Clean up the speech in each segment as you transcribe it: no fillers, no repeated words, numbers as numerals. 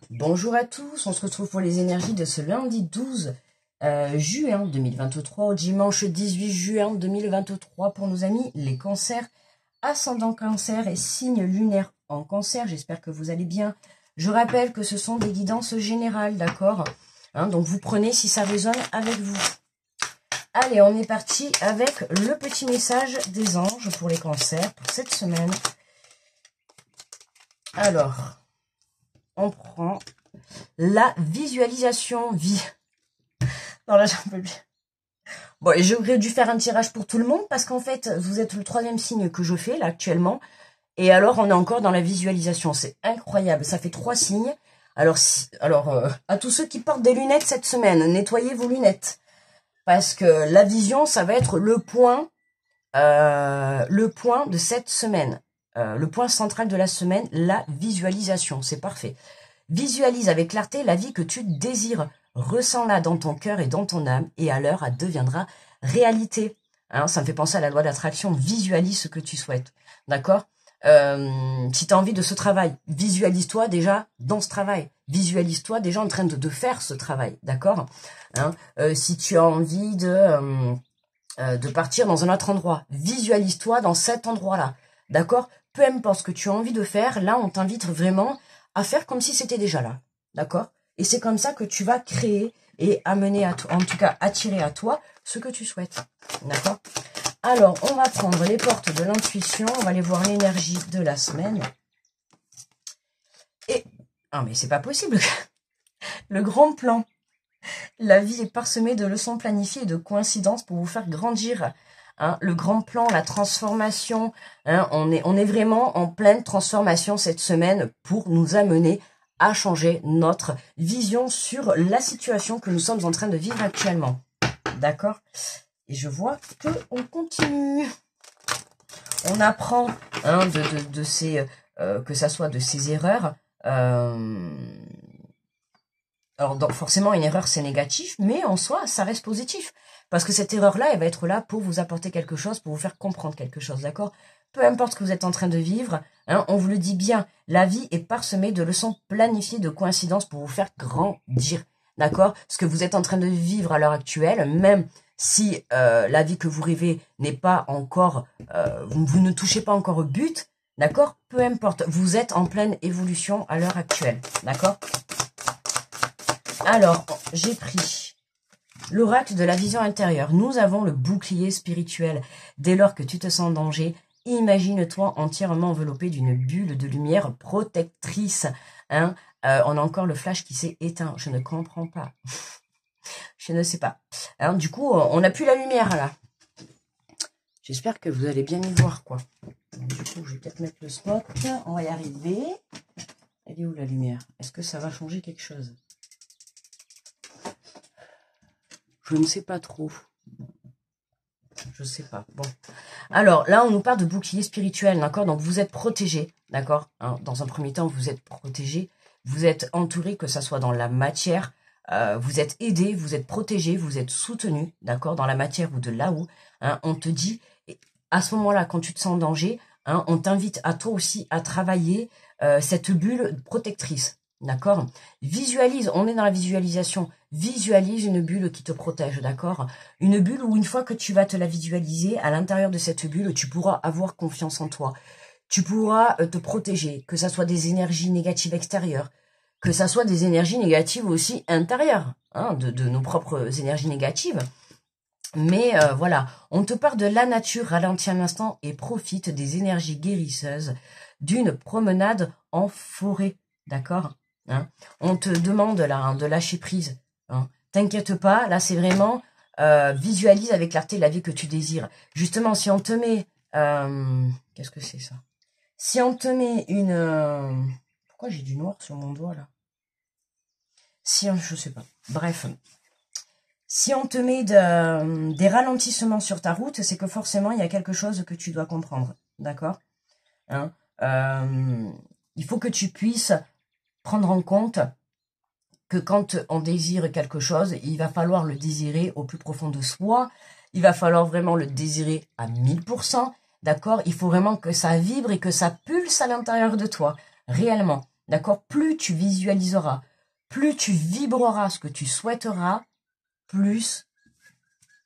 Bonjour à tous, on se retrouve pour les énergies de ce lundi 12 juin 2023 au dimanche 18 juin 2023 pour nos amis les cancers, ascendant cancer et signe lunaire en cancer. J'espère que vous allez bien. Je rappelle que ce sont des guidances générales, d'accord, donc vous prenez si ça résonne avec vous. Allez, on est parti avec le petit message des anges pour les cancers pour cette semaine. Alors, on prend la visualisation vie. Non, là, j'en peux plus. Bon, et j'aurais dû faire un tirage pour tout le monde parce qu'en fait, vous êtes le troisième signe que je fais là actuellement. Et alors, on est encore dans la visualisation. C'est incroyable. Ça fait 3 signes. Alors, à tous ceux qui portent des lunettes cette semaine, nettoyez vos lunettes. Parce que la vision, ça va être le point de cette semaine. Le point central de la semaine, la visualisation. C'est parfait. Visualise avec clarté la vie que tu désires. Ressens-la dans ton cœur et dans ton âme. Et à l'heure, elle deviendra réalité. Hein, ça me fait penser à la loi d'attraction. Visualise ce que tu souhaites. D'accord? Si tu as envie de ce travail, visualise-toi déjà dans ce travail. Visualise-toi déjà en train de faire ce travail. D'accord? Hein, si tu as envie de partir dans un autre endroit, visualise-toi dans cet endroit-là. D'accord? Peu importe ce que tu as envie de faire, là, on t'invite vraiment à faire comme si c'était déjà là. D'accord? Et c'est comme ça que tu vas créer et amener à toi, en tout cas attirer à toi ce que tu souhaites. D'accord? Alors, on va prendre les portes de l'intuition, on va aller voir l'énergie de la semaine. Et, ah mais c'est pas possible, le grand plan. La vie est parsemée de leçons planifiées et de coïncidences pour vous faire grandir. Hein, le grand plan, la transformation, hein, on est vraiment en pleine transformation cette semaine pour nous amener à changer notre vision sur la situation que nous sommes en train de vivre actuellement. D'accord? Et je vois qu'on continue. On apprend de ces, que ça soit de ces erreurs. Alors donc forcément, une erreur, c'est négatif, mais en soi, ça reste positif. Parce que cette erreur-là, elle va être là pour vous apporter quelque chose, pour vous faire comprendre quelque chose, d'accord? Peu importe ce que vous êtes en train de vivre, hein, on vous le dit bien, la vie est parsemée de leçons planifiées, de coïncidences pour vous faire grandir, d'accord? Ce que vous êtes en train de vivre à l'heure actuelle, même si la vie que vous rêvez n'est pas encore, vous ne touchez pas encore au but, d'accord? Peu importe, vous êtes en pleine évolution à l'heure actuelle, d'accord? Alors, j'ai pris l'oracle de la vision intérieure. Nous avons le bouclier spirituel. Dès lors que tu te sens en danger, imagine-toi entièrement enveloppé d'une bulle de lumière protectrice. Hein, on a encore le flash qui s'est éteint. Je ne comprends pas. Je ne sais pas. Hein, du coup, on n'a plus la lumière là. J'espère que vous allez bien y voir, quoi. Du coup, je vais peut-être mettre le spot. On va y arriver. Elle est où la lumière? Est-ce que ça va changer quelque chose? Je ne sais pas trop. Je sais pas. Bon. Alors, là, on nous parle de bouclier spirituel, d'accord? Donc, vous êtes protégé, d'accord? Hein, dans un premier temps, vous êtes protégé. Vous êtes entouré, que ça soit dans la matière. Vous êtes aidé, vous êtes protégé, vous êtes soutenu, d'accord? Dans la matière ou de là-haut. Hein, on te dit, à ce moment-là, quand tu te sens en danger, hein, on t'invite à toi aussi à travailler cette bulle protectrice. D'accord? Visualise, on est dans la visualisation. Visualise une bulle qui te protège, d'accord? Une bulle où une fois que tu vas te la visualiser, à l'intérieur de cette bulle, tu pourras avoir confiance en toi. Tu pourras te protéger, que ça soit des énergies négatives extérieures, que ça soit des énergies négatives aussi intérieures, hein, de nos propres énergies négatives. Mais voilà, on te parle de la nature, ralentis un instant et profite des énergies guérisseuses d'une promenade en forêt, d'accord? Hein, on te demande là hein, de lâcher prise. Hein. T'inquiète pas, là c'est vraiment visualise avec clarté la vie que tu désires. Justement, si on te met... Qu'est-ce que c'est ça? Si on te met une... pourquoi j'ai du noir sur mon doigt là? Si on... je sais pas. Bref. Si on te met des ralentissements sur ta route, c'est que forcément il y a quelque chose que tu dois comprendre. D'accord? Hein, il faut que tu puisses prendre en compte que quand on désire quelque chose, il va falloir le désirer au plus profond de soi. Il va falloir vraiment le désirer à 1000%. D'accord? Il faut vraiment que ça vibre et que ça pulse à l'intérieur de toi. Réellement. d'accord, plus tu visualiseras, plus tu vibreras ce que tu souhaiteras, plus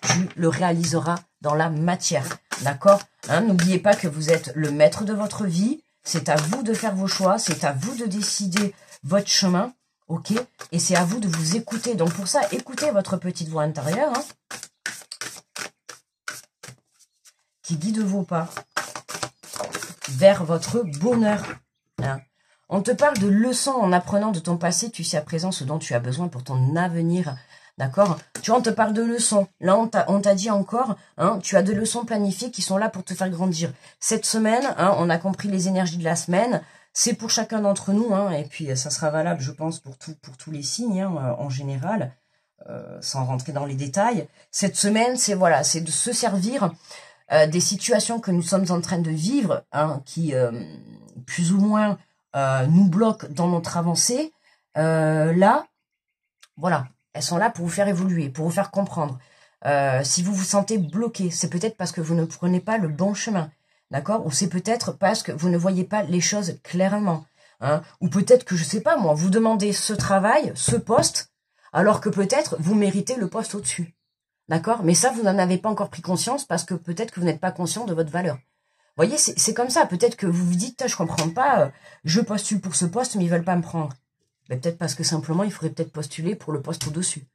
tu le réaliseras dans la matière, d'accord, hein, n'oubliez pas que vous êtes le maître de votre vie, c'est à vous de faire vos choix, c'est à vous de décider votre chemin, ok, et c'est à vous de vous écouter. Donc pour ça, écoutez votre petite voix intérieure, hein, qui guide vos pas vers votre bonheur. Hein. On te parle de leçons en apprenant de ton passé, tu sais à présent ce dont tu as besoin pour ton avenir. D'accord? Tu vois, on te parle de leçons. Là, on t'a dit encore, hein, tu as des leçons planifiées qui sont là pour te faire grandir. Cette semaine, hein, on a compris les énergies de la semaine. C'est pour chacun d'entre nous, hein, et puis ça sera valable, je pense, pour tous les signes, hein, en général, sans rentrer dans les détails. Cette semaine, c'est voilà, c'est de se servir des situations que nous sommes en train de vivre, hein, qui plus ou moins nous bloquent dans notre avancée. Là, voilà, elles sont là pour vous faire évoluer, pour vous faire comprendre. Si vous vous sentez bloqué, c'est peut-être parce que vous ne prenez pas le bon chemin, d'accord? Ou c'est peut-être parce que vous ne voyez pas les choses clairement. Hein? Ou peut-être que, je sais pas moi, vous demandez ce travail, ce poste, alors que peut-être vous méritez le poste au-dessus. D'accord? Mais ça, vous n'en avez pas encore pris conscience parce que peut-être que vous n'êtes pas conscient de votre valeur. Vous voyez, c'est comme ça. Peut-être que vous vous dites, je comprends pas, je postule pour ce poste, mais ils veulent pas me prendre. Mais peut-être parce que simplement, il faudrait peut-être postuler pour le poste au-dessus.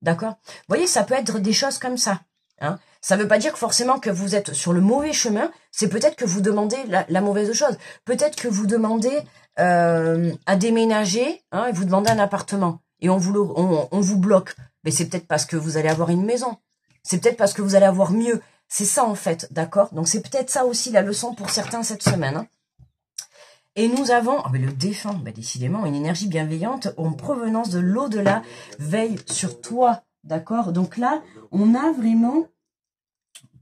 D'accord? Vous voyez, ça peut être des choses comme ça. Hein? Ça ne veut pas dire forcément que vous êtes sur le mauvais chemin. C'est peut-être que vous demandez la mauvaise chose. Peut-être que vous demandez à déménager, hein, et vous demandez un appartement. Et on vous bloque. Mais c'est peut-être parce que vous allez avoir une maison. C'est peut-être parce que vous allez avoir mieux. C'est ça en fait, d'accord? Donc c'est peut-être ça aussi la leçon pour certains cette semaine. Hein. Et nous avons, oh mais le défunt, bah décidément, une énergie bienveillante en provenance de l'au-delà veille sur toi, d'accord? Donc là, on a vraiment,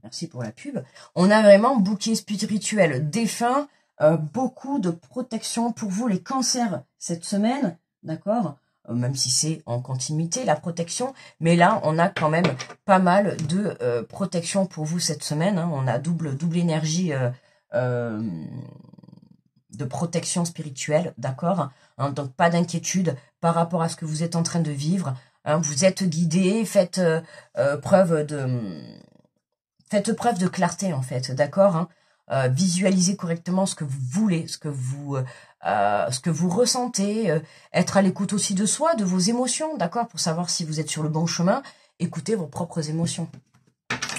merci pour la pub, on a vraiment bouquet spirituel, défunt, beaucoup de protection pour vous les cancers cette semaine, d'accord? Même si c'est en continuité la protection, mais là on a quand même pas mal de protection pour vous cette semaine, hein. On a double énergie de protection spirituelle, d'accord, hein, donc pas d'inquiétude par rapport à ce que vous êtes en train de vivre, hein, vous êtes guidé, faites preuve de clarté en fait, d'accord, hein, visualisez correctement ce que vous voulez, ce que vous ressentez, être à l'écoute aussi de soi, de vos émotions, d'accord, pour savoir si vous êtes sur le bon chemin, écoutez vos propres émotions,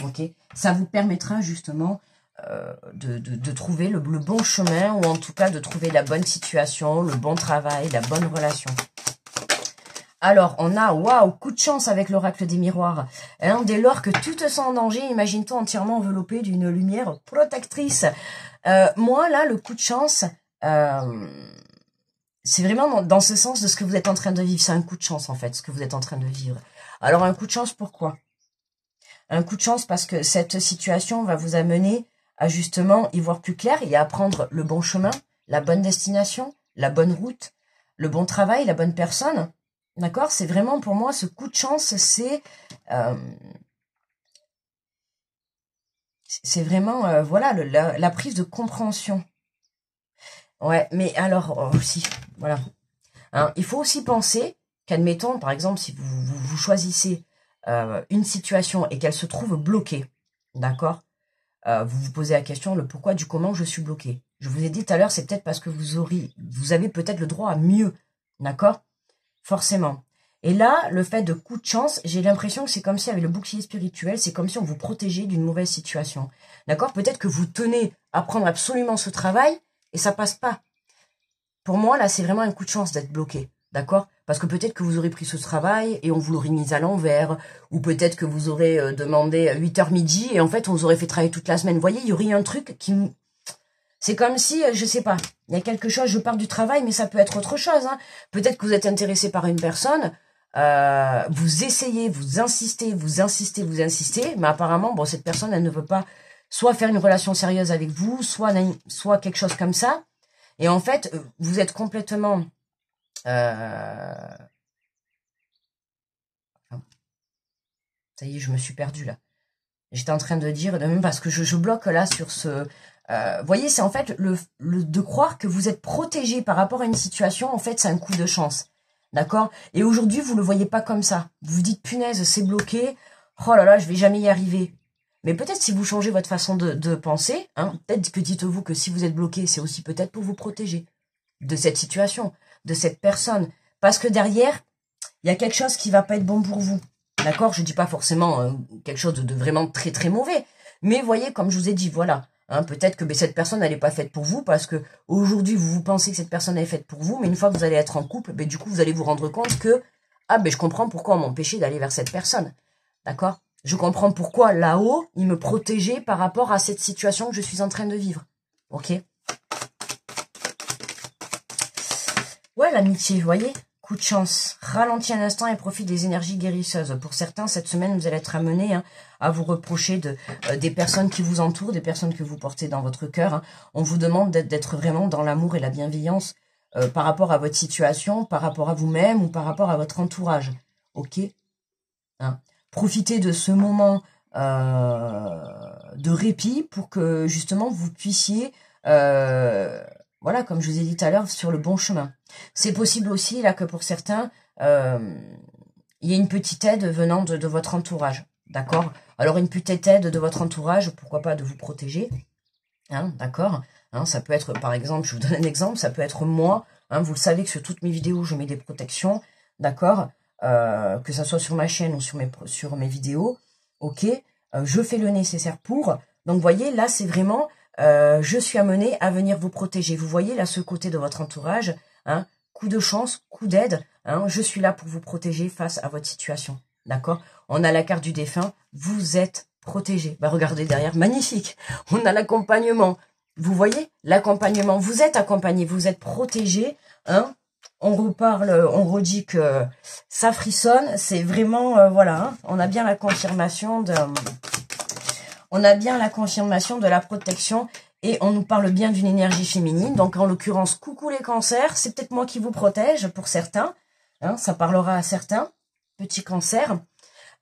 ok, ça vous permettra justement de trouver le bon chemin, ou en tout cas de trouver la bonne situation, le bon travail, la bonne relation. Alors, on a, waouh, coup de chance avec l'oracle des miroirs. Hein, dès lors que tu te sens en danger, imagine-toi entièrement enveloppé d'une lumière protectrice. Moi, là, le coup de chance, c'est vraiment dans ce sens de ce que vous êtes en train de vivre. C'est un coup de chance, en fait, ce que vous êtes en train de vivre. Alors, un coup de chance, pourquoi? Un coup de chance parce que cette situation va vous amener à justement y voir plus clair et à prendre le bon chemin, la bonne destination, la bonne route, le bon travail, la bonne personne. D'accord? C'est vraiment pour moi ce coup de chance, c'est vraiment voilà la prise de compréhension. Ouais, mais alors aussi, voilà. Hein, il faut aussi penser qu'admettons, par exemple, si vous choisissez une situation et qu'elle se trouve bloquée, d'accord? Vous vous posez la question, le pourquoi du comment je suis bloqué. Je vous ai dit tout à l'heure, c'est peut-être parce que vous avez peut-être le droit à mieux, d'accord? Forcément. Et là, le fait de coup de chance, j'ai l'impression que c'est comme si avec le bouclier spirituel, c'est comme si on vous protégeait d'une mauvaise situation. D'accord? Peut-être que vous tenez à prendre absolument ce travail et ça passe pas. Pour moi, là, c'est vraiment un coup de chance d'être bloqué. D'accord? Parce que peut-être que vous aurez pris ce travail et on vous l'aurait mis à l'envers. Ou peut-être que vous aurez demandé 8h midi et en fait, on vous aurait fait travailler toute la semaine. Vous voyez, il y aurait un truc qui... C'est comme si, je sais pas, il y a quelque chose, je pars du travail, mais ça peut être autre chose. Hein. Peut-être que vous êtes intéressé par une personne, vous essayez, vous insistez, mais apparemment, bon, cette personne, elle ne veut pas soit faire une relation sérieuse avec vous, soit quelque chose comme ça. Et en fait, vous êtes complètement... Ça y est, je me suis perdue là. J'étais en train de dire, même parce que je bloque là sur ce voyez, c'est en fait de croire que vous êtes protégé par rapport à une situation, en fait, c'est un coup de chance. D'accord? Et aujourd'hui, vous le voyez pas comme ça. Vous vous dites, punaise, c'est bloqué. Oh là là, je vais jamais y arriver. Mais peut-être si vous changez votre façon de penser, hein, peut-être que dites-vous que si vous êtes bloqué, c'est aussi peut-être pour vous protéger de cette situation, de cette personne. Parce que derrière, il y a quelque chose qui va pas être bon pour vous. D'accord? Je dis pas forcément quelque chose de vraiment très très mauvais. Mais voyez, comme je vous ai dit, voilà. Hein, peut-être que cette personne, elle n'est pas faite pour vous parce que aujourd'hui, vous pensez que cette personne est faite pour vous. Mais une fois que vous allez être en couple, du coup, vous allez vous rendre compte que, ah, je comprends pourquoi on m'empêchait d'aller vers cette personne. D'accord? Je comprends pourquoi là-haut, il me protégeait par rapport à cette situation que je suis en train de vivre. Ok? Ouais, l'amitié, vous voyez? Coup de chance. Ralentis un instant et profite des énergies guérisseuses. Pour certains, cette semaine, vous allez être amenés à vous reprocher des personnes qui vous entourent, des personnes que vous portez dans votre cœur. On vous demande d'être vraiment dans l'amour et la bienveillance par rapport à votre situation, par rapport à vous-même ou par rapport à votre entourage. Ok? Profitez de ce moment de répit pour que justement vous puissiez... voilà, comme je vous ai dit tout à l'heure, sur le bon chemin. C'est possible aussi, là, que pour certains, il y ait une petite aide venant de votre entourage. D'accord? Alors, une petite aide de votre entourage, pourquoi pas de vous protéger. Hein, d'accord? Hein, ça peut être, par exemple, je vous donne un exemple, ça peut être moi. Hein, vous le savez que sur toutes mes vidéos, je mets des protections. D'accord? Que ça soit sur ma chaîne ou sur mes vidéos. Ok? Je fais le nécessaire pour. Donc, vous voyez, là, c'est vraiment... je suis amenée à venir vous protéger. Vous voyez là ce côté de votre entourage, hein, coup de chance, coup d'aide, hein, je suis là pour vous protéger face à votre situation. D'accord? On a la carte du défunt, vous êtes protégé. Regardez derrière, magnifique. On a l'accompagnement. Vous voyez? L'accompagnement, vous êtes accompagné, vous êtes protégé, hein. On reparle, on redit que ça frissonne, c'est vraiment, voilà, hein, on a bien la confirmation de... On a bien la confirmation de la protection et on nous parle bien d'une énergie féminine. Donc, en l'occurrence, coucou les cancers, c'est peut-être moi qui vous protège pour certains. Hein, ça parlera à certains, petits cancers.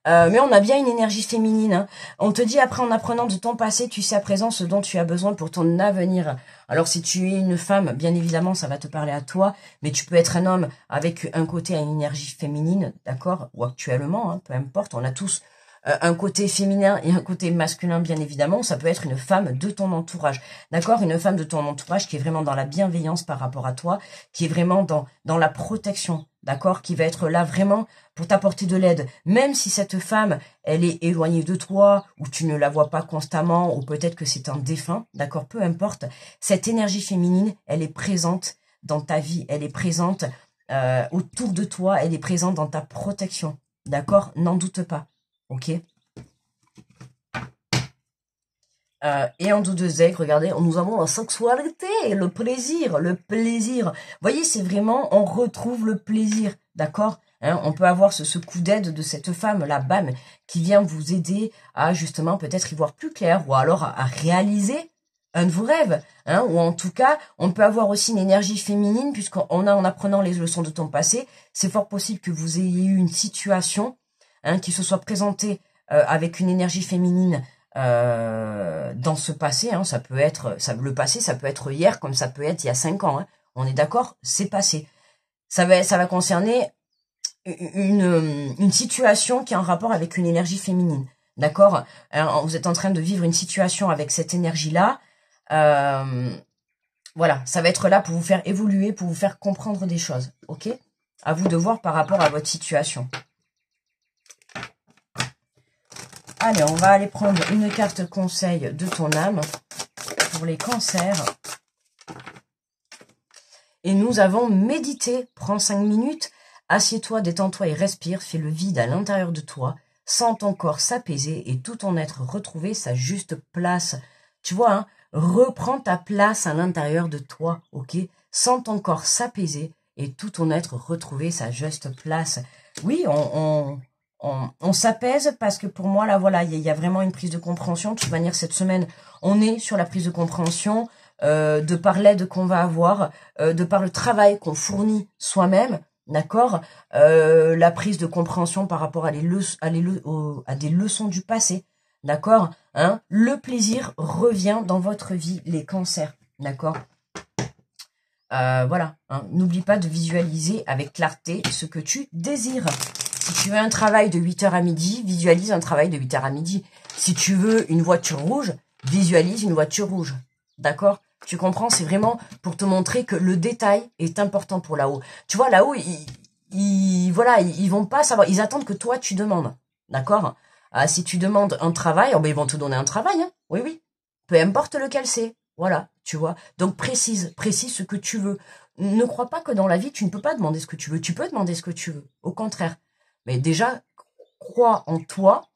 Mais on a bien une énergie féminine. Hein. On te dit après, en apprenant de ton passé, tu sais à présent ce dont tu as besoin pour ton avenir. Alors, si tu es une femme, bien évidemment, ça va te parler à toi. Mais tu peux être un homme avec un côté à une énergie féminine, d'accord? Ou actuellement, hein, peu importe, on a tous... un côté féminin et un côté masculin, bien évidemment, ça peut être une femme de ton entourage, d'accord? Une femme de ton entourage qui est vraiment dans la bienveillance par rapport à toi, qui est vraiment dans la protection, d'accord? Qui va être là vraiment pour t'apporter de l'aide, même si cette femme, elle est éloignée de toi, ou tu ne la vois pas constamment, ou peut-être que c'est un défunt, d'accord? Peu importe, cette énergie féminine, elle est présente dans ta vie, elle est présente autour de toi, elle est présente dans ta protection, d'accord? N'en doute pas. Ok. Et en deux regardez, nous avons la sexualité, le plaisir, le plaisir. Vous voyez, c'est vraiment, on retrouve le plaisir, d'accord? Hein, on peut avoir ce coup d'aide de cette femme, la bam, qui vient vous aider à justement peut-être y voir plus clair, ou alors à réaliser un de vos rêves. Hein, ou en tout cas, on peut avoir aussi une énergie féminine, puisqu'on a, en apprenant les leçons de ton passé, c'est fort possible que vous ayez eu une situation qui se soit présentée avec une énergie féminine dans ce passé, hein, ça peut être, le passé, ça peut être hier, comme ça peut être il y a 5 ans. Hein. On est d'accord, c'est passé. Ça va concerner une situation qui est en rapport avec une énergie féminine. D'accord? Vous êtes en train de vivre une situation avec cette énergie-là. Voilà, ça va être là pour vous faire évoluer, pour vous faire comprendre des choses. Ok? À vous de voir par rapport à votre situation. Allez, on va aller prendre une carte conseil de ton âme pour les cancers. Et nous avons médité. Prends 5 minutes, assieds-toi, détends-toi et respire. Fais le vide à l'intérieur de toi. Sens ton corps s'apaiser et tout ton être retrouver sa juste place. Tu vois, hein, reprends ta place à l'intérieur de toi, ok? Sens ton corps s'apaiser et tout ton être retrouver sa juste place. Oui, on s'apaise parce que pour moi, là, voilà, il y a vraiment une prise de compréhension. De toute manière, cette semaine, on est sur la prise de compréhension de par l'aide qu'on va avoir, de par le travail qu'on fournit soi-même, d'accord, la prise de compréhension par rapport à des leçons du passé, D'accord, hein? Le plaisir revient dans votre vie, les cancers. D'accord. Voilà, hein. N'oublie pas de visualiser avec clarté ce que tu désires. Si tu veux un travail de 8h à midi, visualise un travail de 8h à midi. Si tu veux une voiture rouge, visualise une voiture rouge. D'accord? Tu comprends? C'est vraiment pour te montrer que le détail est important pour là-haut. Tu vois, là-haut, voilà, ils vont pas savoir. Ils attendent que toi, tu demandes. D'accord? Si tu demandes un travail, oh ben, ils vont te donner un travail. Hein. Oui, oui. Peu importe lequel c'est. Voilà, tu vois. Donc, précise ce que tu veux. Ne crois pas que dans la vie, tu ne peux pas demander ce que tu veux. Tu peux demander ce que tu veux. Au contraire. Mais déjà, crois en toi,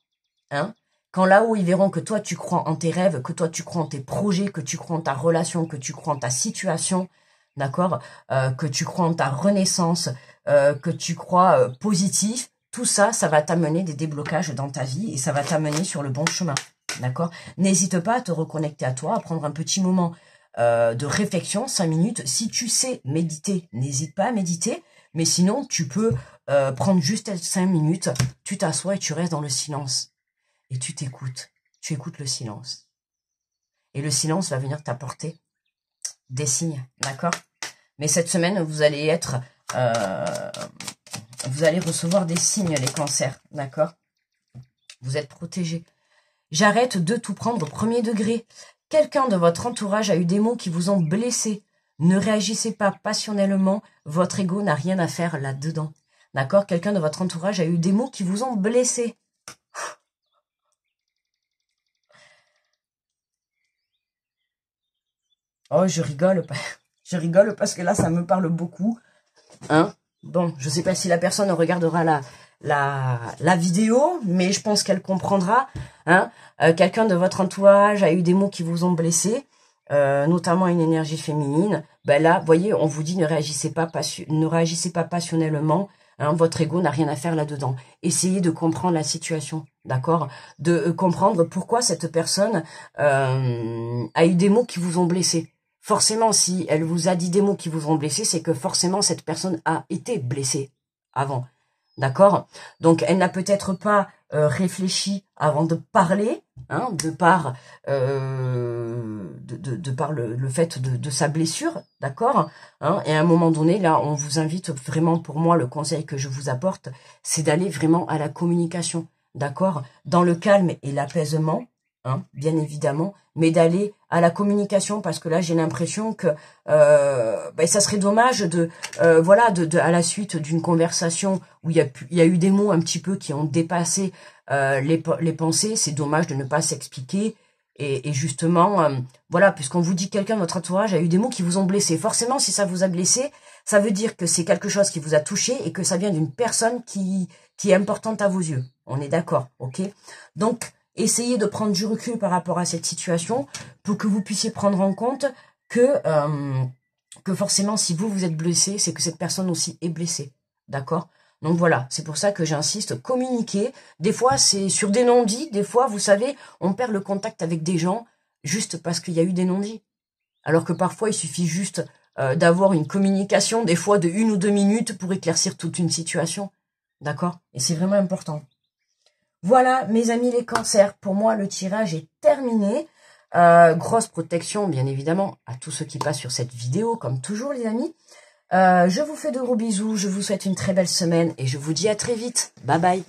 hein. Quand là-haut, ils verront que toi, tu crois en tes rêves, que toi, tu crois en tes projets, que tu crois en ta relation, que tu crois en ta situation, d'accord, que tu crois en ta renaissance, que tu crois positif, tout ça, ça va t'amener des déblocages dans ta vie et ça va t'amener sur le bon chemin, d'accord. N'hésite pas à te reconnecter à toi, à prendre un petit moment de réflexion, 5 minutes. Si tu sais méditer, n'hésite pas à méditer, mais sinon, tu peux prendre juste 5 minutes, tu t'assois et tu restes dans le silence. Et tu t'écoutes. Tu écoutes le silence. Et le silence va venir t'apporter des signes, d'accord? Mais cette semaine, vous allez être... vous allez recevoir des signes, les cancers, d'accord? Vous êtes protégés. J'arrête de tout prendre au premier degré. Quelqu'un de votre entourage a eu des mots qui vous ont blessé. Ne réagissez pas passionnellement. Votre ego n'a rien à faire là-dedans. D'accord? Quelqu'un de votre entourage a eu des mots qui vous ont blessé. Oh, je rigole. Je rigole parce que là, ça me parle beaucoup. Hein? Bon, je sais pas si la personne regardera la vidéo, mais je pense qu'elle comprendra. Hein? Quelqu'un de votre entourage a eu des mots qui vous ont blessé, notamment une énergie féminine. Ben là, voyez, on vous dit ne réagissez pas passionnellement. Hein, votre ego n'a rien à faire là-dedans. Essayez de comprendre la situation, d'accord? De comprendre pourquoi cette personne a eu des mots qui vous ont blessé. Forcément, si elle vous a dit des mots qui vous ont blessé, c'est que forcément cette personne a été blessée avant. D'accord? Donc, elle n'a peut-être pas réfléchi avant de parler, hein, de par le fait de sa blessure, d'accord, hein, et à un moment donné, là, on vous invite vraiment, pour moi, le conseil que je vous apporte, c'est d'aller vraiment à la communication, d'accord, dans le calme et l'apaisement, hein, bien évidemment, mais d'aller à la communication, parce que là, j'ai l'impression que ça serait dommage de, voilà, à la suite d'une conversation où il y a eu des mots un petit peu qui ont dépassé les pensées, c'est dommage de ne pas s'expliquer. Et justement, voilà, puisqu'on vous dit que quelqu'un de votre entourage a eu des mots qui vous ont blessé. Forcément, si ça vous a blessé, ça veut dire que c'est quelque chose qui vous a touché et que ça vient d'une personne qui est importante à vos yeux. On est d'accord, ok? Donc, essayez de prendre du recul par rapport à cette situation pour que vous puissiez prendre en compte que forcément, si vous êtes blessé, c'est que cette personne aussi est blessée. D'accord? Donc voilà, c'est pour ça que j'insiste, communiquer. Des fois, c'est sur des non-dits. Des fois, vous savez, on perd le contact avec des gens juste parce qu'il y a eu des non-dits. Alors que parfois, il suffit juste d'avoir une communication, des fois de 1 ou 2 minutes pour éclaircir toute une situation. D'accord? Et c'est vraiment important. Voilà, mes amis les cancers, pour moi, le tirage est terminé. Grosse protection, bien évidemment, à tous ceux qui passent sur cette vidéo, comme toujours, les amis. Je vous fais de gros bisous, je vous souhaite une très belle semaine et je vous dis à très vite. Bye bye.